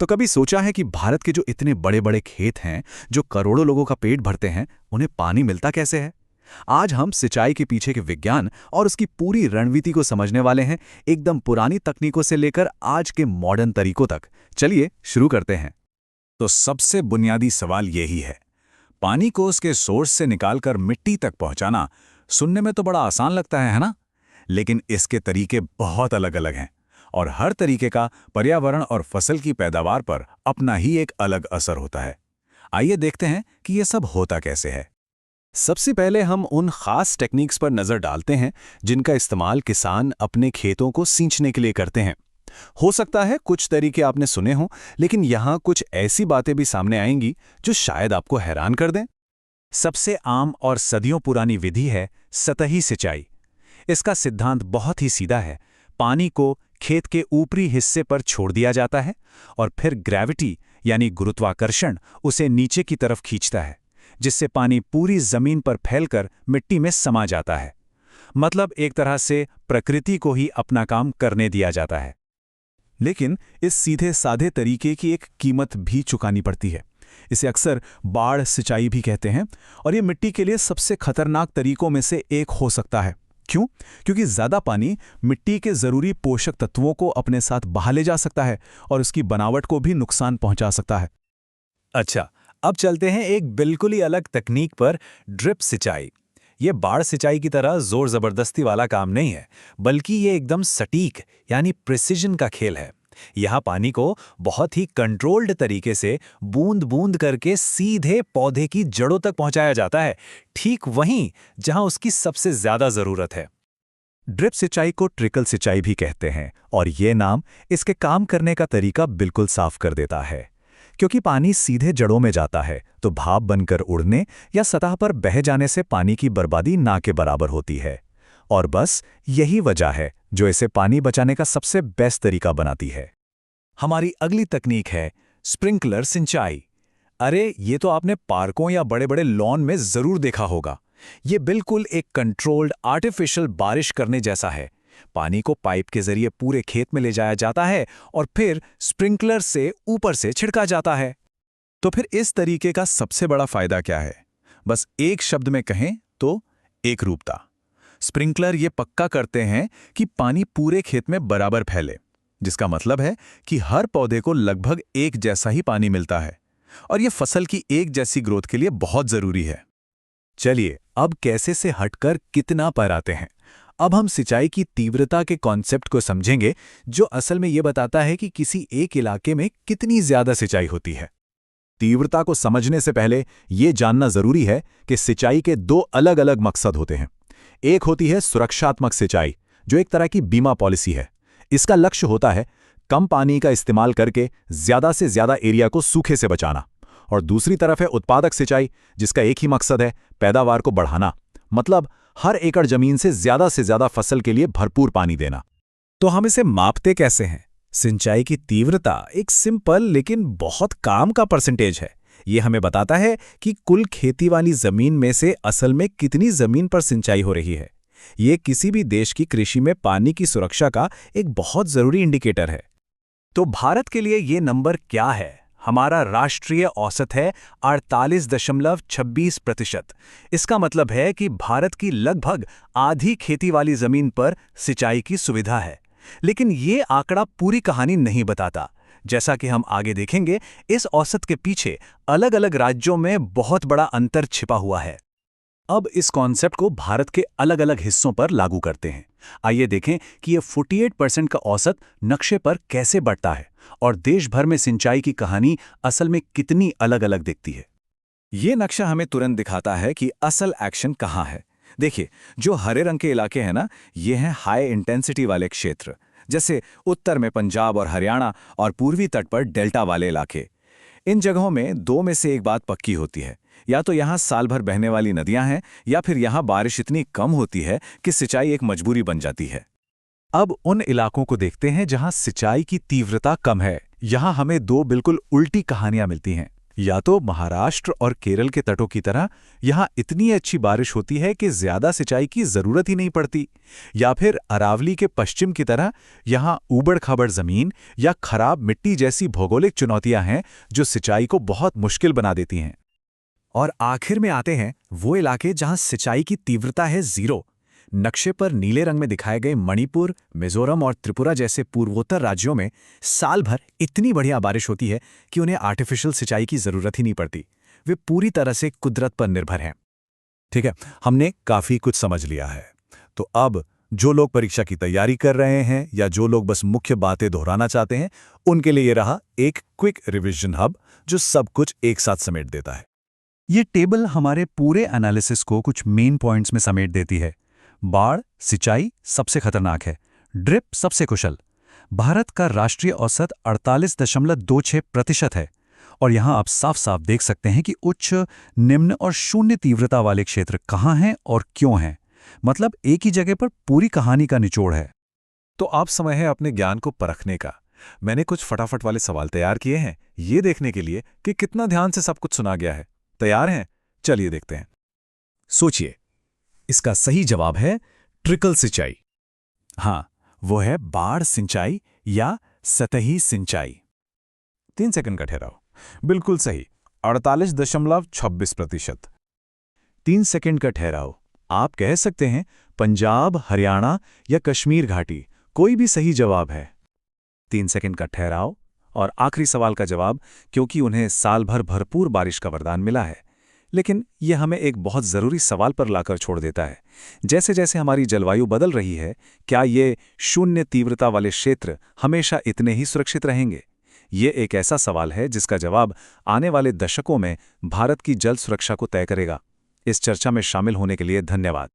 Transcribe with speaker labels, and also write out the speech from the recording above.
Speaker 1: तो कभी सोचा है कि भारत के जो इतने बड़े बड़े खेत हैं, जो करोड़ों लोगों का पेट भरते हैं, उन्हें पानी मिलता कैसे है? आज हम सिंचाई के पीछे के विज्ञान और उसकी पूरी रणनीति को समझने वाले हैं, एकदम पुरानी तकनीकों से लेकर आज के मॉडर्न तरीकों तक। चलिए शुरू करते हैं।
Speaker 2: तो सबसे बुनियादी सवाल यही है, पानी को उसके सोर्स से निकालकर मिट्टी तक पहुंचाना सुनने में तो बड़ा आसान लगता है ना? लेकिन इसके तरीके बहुत अलग-अलग हैं और हर तरीके का पर्यावरण और फसल की पैदावार पर अपना ही एक अलग असर होता है। आइए देखते हैं कि ये सब होता कैसे है।
Speaker 1: सबसे पहले हम उन खास टेक्निक्स पर नजर डालते हैं जिनका इस्तेमाल किसान अपने खेतों को सींचने के लिए करते हैं। हो सकता है कुछ तरीके आपने सुने हों, लेकिन यहाँ कुछ ऐसी बातें भी सामने आएंगी जो शायद आपको हैरान कर दें।
Speaker 2: सबसे आम और सदियों पुरानी विधि है सतही सिंचाई। इसका सिद्धांत बहुत ही सीधा है। पानी को खेत के ऊपरी हिस्से पर छोड़ दिया जाता है और फिर ग्रेविटी यानी गुरुत्वाकर्षण उसे नीचे की तरफ खींचता है, जिससे पानी पूरी जमीन पर फैलकर मिट्टी में समा जाता है। मतलब एक तरह से प्रकृति को ही अपना काम करने दिया जाता है।
Speaker 1: लेकिन इस सीधे साधे तरीके की एक कीमत भी चुकानी पड़ती है। इसे अक्सर बाढ़ सिंचाई भी कहते हैं और ये मिट्टी के लिए सबसे खतरनाक तरीकों में से एक हो सकता है। क्यों? क्योंकि ज़्यादा पानी मिट्टी के ज़रूरी पोषक तत्वों को अपने साथ बहा ले जा सकता है और उसकी बनावट को भी नुकसान पहुंचा सकता है।
Speaker 2: अच्छा, अब चलते हैं एक बिल्कुल ही अलग तकनीक पर, ड्रिप सिंचाई। ये बाढ़ सिंचाई की तरह जोर जबरदस्ती वाला काम नहीं है, बल्कि ये एकदम सटीक यानी प्रिसिजन का खेल है। यहाँ पानी को बहुत ही कंट्रोल्ड तरीके से बूंद बूंद करके सीधे पौधे की जड़ों तक पहुंचाया जाता है, ठीक वहीं जहां उसकी सबसे ज्यादा जरूरत है।
Speaker 1: ड्रिप सिंचाई को ट्रिकल सिंचाई भी कहते हैं और ये नाम इसके काम करने का तरीका बिल्कुल साफ कर देता है। क्योंकि पानी सीधे जड़ों में जाता है तो भाप बनकर उड़ने या सतह पर बह जाने से पानी की बर्बादी ना के बराबर होती है। और बस यही वजह है जो इसे पानी बचाने का सबसे बेस्ट तरीका बनाती है।
Speaker 2: हमारी अगली तकनीक है स्प्रिंकलर सिंचाई। अरे ये तो आपने पार्कों या बड़े बड़े लॉन में जरूर देखा होगा। ये बिल्कुल एक कंट्रोल्ड आर्टिफिशियल बारिश करने जैसा है। पानी को पाइप के जरिए पूरे खेत में ले जाया जाता है और फिर स्प्रिंकलर से ऊपर से छिड़का जाता है।
Speaker 1: तो फिर इस तरीके का सबसे बड़ा फायदा क्या है? बस एक शब्द में कहें तो एकरूपता। स्प्रिंकलर ये पक्का करते हैं कि पानी पूरे खेत में बराबर फैले, जिसका मतलब है कि हर पौधे को लगभग एक जैसा ही पानी मिलता है और ये फसल की एक जैसी ग्रोथ के लिए बहुत जरूरी है। चलिए अब कैसे से हटकर कितना पर आते हैं। अब हम सिंचाई की तीव्रता के कॉन्सेप्ट को समझेंगे, जो असल में ये बताता है कि किसी एक इलाके में कितनी ज्यादा सिंचाई होती है। तीव्रता को समझने से पहले ये जानना जरूरी है कि सिंचाई के दो अलग अलग मकसद होते हैं। एक होती है सुरक्षात्मक सिंचाई, जो एक तरह की बीमा पॉलिसी है। इसका लक्ष्य होता है कम पानी का इस्तेमाल करके ज्यादा से ज्यादा एरिया को सूखे से बचाना। और दूसरी तरफ है उत्पादक सिंचाई, जिसका एक ही मकसद है पैदावार को बढ़ाना, मतलब हर एकड़ जमीन से ज्यादा फसल के लिए भरपूर पानी देना।
Speaker 2: तो हम इसे मापते कैसे हैं? सिंचाई की तीव्रता एक सिंपल लेकिन बहुत काम का परसेंटेज है। ये हमें बताता है कि कुल खेती वाली जमीन में से असल में कितनी जमीन पर सिंचाई हो रही है। ये किसी भी देश की कृषि में पानी की सुरक्षा का एक बहुत जरूरी इंडिकेटर है। तो भारत के लिए ये नंबर क्या है? हमारा राष्ट्रीय औसत है 48.26%। इसका मतलब है कि भारत की लगभग आधी खेती वाली जमीन पर सिंचाई की सुविधा है। लेकिन ये आंकड़ा पूरी कहानी नहीं बताता। जैसा कि हम आगे देखेंगे, इस औसत के पीछे अलग अलग राज्यों में बहुत बड़ा अंतर छिपा हुआ है। अब इस कॉन्सेप्ट को भारत के अलग अलग हिस्सों पर लागू करते हैं। आइए देखें कि ये 48% का औसत नक्शे पर कैसे बढ़ता है और देश भर में सिंचाई की कहानी असल में कितनी अलग अलग दिखती है। ये नक्शा हमें तुरंत दिखाता है कि असल एक्शन कहाँ है। देखिए, जो हरे रंग के इलाके हैं ना, ये हैं हाई इंटेंसिटी वाले क्षेत्र, जैसे उत्तर में पंजाब और हरियाणा और पूर्वी तट पर डेल्टा वाले इलाके। इन जगहों में दो में से एक बात पक्की होती है, या तो यहाँ साल भर बहने वाली नदियां हैं या फिर यहाँ बारिश इतनी कम होती है कि सिंचाई एक मजबूरी बन जाती है।
Speaker 1: अब उन इलाकों को देखते हैं जहां सिंचाई की तीव्रता कम है। यहां हमें दो बिल्कुल उल्टी कहानियां मिलती हैं। या तो महाराष्ट्र और केरल के तटों की तरह यहाँ इतनी अच्छी बारिश होती है कि ज्यादा सिंचाई की जरूरत ही नहीं पड़ती, या फिर अरावली के पश्चिम की तरह यहाँ ऊबड़-खाबड़ जमीन या खराब मिट्टी जैसी भौगोलिक चुनौतियां हैं जो सिंचाई को बहुत मुश्किल बना देती हैं।
Speaker 2: और आखिर में आते हैं वो इलाके जहां सिंचाई की तीव्रता है 0। नक्शे पर नीले रंग में दिखाए गए मणिपुर, मिजोरम और त्रिपुरा जैसे पूर्वोत्तर राज्यों में साल भर इतनी बढ़िया बारिश होती है कि उन्हें आर्टिफिशियल सिंचाई की जरूरत ही नहीं पड़ती। वे पूरी तरह से कुदरत पर निर्भर हैं।
Speaker 1: ठीक है, हमने काफी कुछ समझ लिया है। तो अब जो लोग परीक्षा की तैयारी कर रहे हैं या जो लोग बस मुख्य बातें दोहराना चाहते हैं, उनके लिए ये रहा एक क्विक रिवीजन हब जो सब कुछ एक साथ समेट देता है।
Speaker 2: ये टेबल हमारे पूरे एनालिसिस को कुछ मेन पॉइंट्स में समेट देती है। बाढ़ सिंचाई सबसे खतरनाक है, ड्रिप सबसे कुशल। भारत का राष्ट्रीय औसत 48.26% है और यहां आप साफ साफ देख सकते हैं कि उच्च, निम्न और शून्य तीव्रता वाले क्षेत्र कहां हैं और क्यों हैं। मतलब एक ही जगह पर पूरी कहानी का निचोड़ है।
Speaker 1: तो आप समय है अपने ज्ञान को परखने का। मैंने कुछ फटाफट वाले सवाल तैयार किए हैं, ये देखने के लिए कि कितना ध्यान से सब कुछ सुना गया है। तैयार हैं? चलिए देखते हैं।
Speaker 2: सोचिए, इसका सही जवाब है ट्रिकल सिंचाई।
Speaker 1: हाँ, वो है बाढ़ सिंचाई या सतही सिंचाई। 3 सेकंड का ठहराव। बिल्कुल सही, 48.26%। 3 सेकंड का ठहराव। आप कह सकते हैं पंजाब, हरियाणा या कश्मीर घाटी, कोई भी सही जवाब है।
Speaker 2: 3 सेकंड का ठहराव और आखिरी सवाल का जवाब, क्योंकि उन्हें साल भर भरपूर बारिश का वरदान मिला है। लेकिन यह हमें एक बहुत ज़रूरी सवाल पर लाकर छोड़ देता है। जैसे जैसे हमारी जलवायु बदल रही है, क्या ये शून्य तीव्रता वाले क्षेत्र हमेशा इतने ही सुरक्षित रहेंगे? ये एक ऐसा सवाल है जिसका जवाब आने वाले दशकों में भारत की जल सुरक्षा को तय करेगा। इस चर्चा में शामिल होने के लिए धन्यवाद।